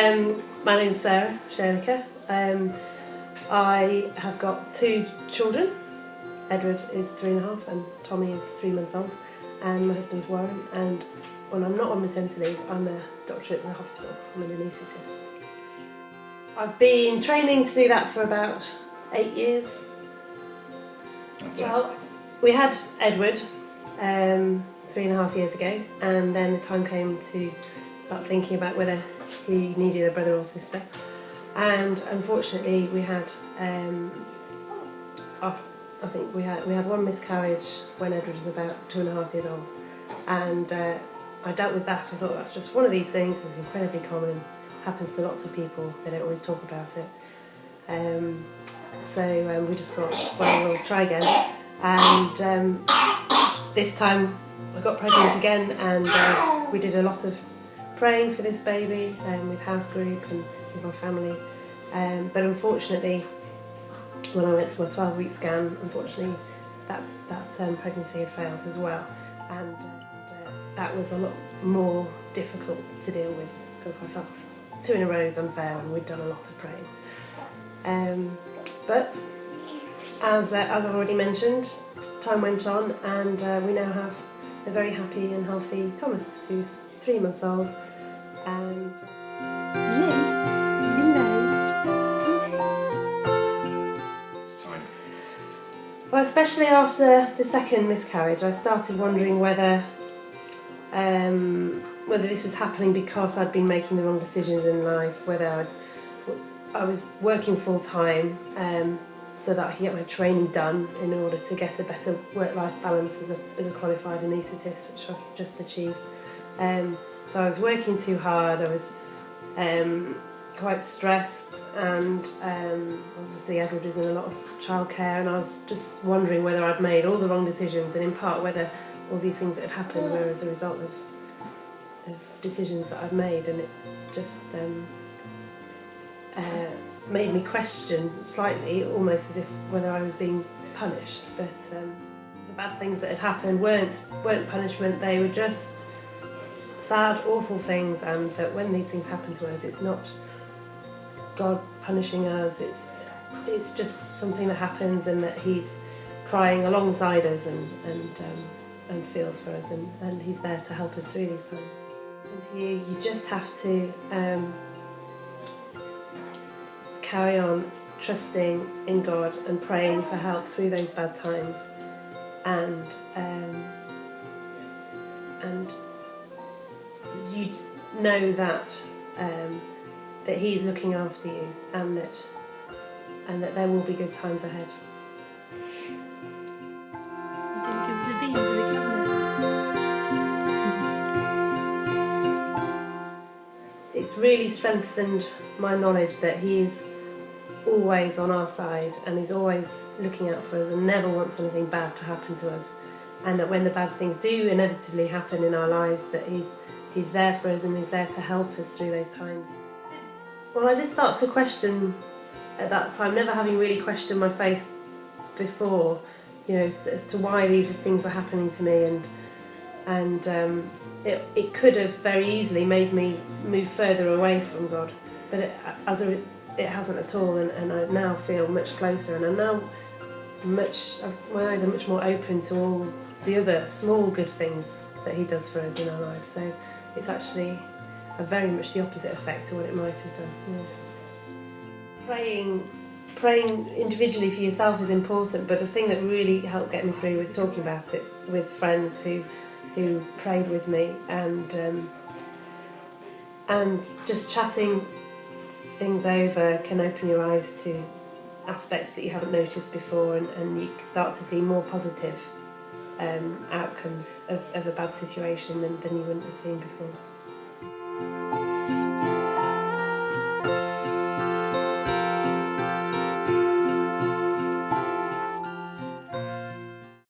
My name's Sarah Sherlicker. I have got 2 children. Edward is 3.5 and Tommy is 3 months old, and my husband's Warren, and when I'm not on maternity leave I'm a doctor at the hospital. I'm an anaesthetist. I've been training to do that for about 8 years. Well, we had Edward 3.5 years ago, and then the time came to start thinking about whether he needed a brother or sister. And unfortunately, we had I think we had one miscarriage when Edward was about 2.5 years old, and I dealt with that. I thought that's just one of these things. It's incredibly common, happens to lots of people. They don't always talk about it. So we just thought, well, we'll try again. And this time I got pregnant again, and we did a lot of praying for this baby with house group and with my family. But unfortunately, when I went for my 12-week scan, unfortunately that pregnancy had failed as well, and that was a lot more difficult to deal with because I felt 2 in a row was unfair, and we'd done a lot of praying. But as I've already mentioned, time went on, and we now have a very happy and healthy Thomas, who's 3 months old, and well, especially after the second miscarriage, I started wondering whether this was happening because I'd been making the wrong decisions in life, whether I was working full time so that I could get my training done in order to get a better work-life balance as a qualified anaesthetist, which I've just achieved. So I was working too hard, I was quite stressed, and obviously Edward is in a lot of childcare, and I was just wondering whether I'd made all the wrong decisions, and in part whether all these things that had happened were as a result of decisions that I'd made, and it just made me question slightly, almost as if whether I was being punished. But the bad things that had happened weren't punishment, they were just sad, awful things, and that when these things happen to us, it's not God punishing us, it's just something that happens, and that He's crying alongside us and feels for us, and He's there to help us through these times. And so you just have to carry on trusting in God and praying for help through those bad times, and you just know that He's looking after you, and that there will be good times ahead. It's really strengthened my knowledge that He is always on our side, and He's always looking out for us and never wants anything bad to happen to us, and that when the bad things do inevitably happen in our lives, that He's there for us, and He's there to help us through those times. Well, I did start to question at that time, never having really questioned my faith before, as to why these things were happening to me, and it could have very easily made me move further away from God, but it hasn't at all, and I now feel much closer, and I'm now my eyes are much more open to all the other small good things that He does for us in our lives. So it's actually very much the opposite effect to what it might have done. Yeah. Praying individually for yourself is important, but the thing that really helped get me through was talking about it with friends who prayed with me, and just chatting things over can open your eyes to aspects that you haven't noticed before, and you start to see more positive outcomes of a bad situation than you wouldn't have seen before.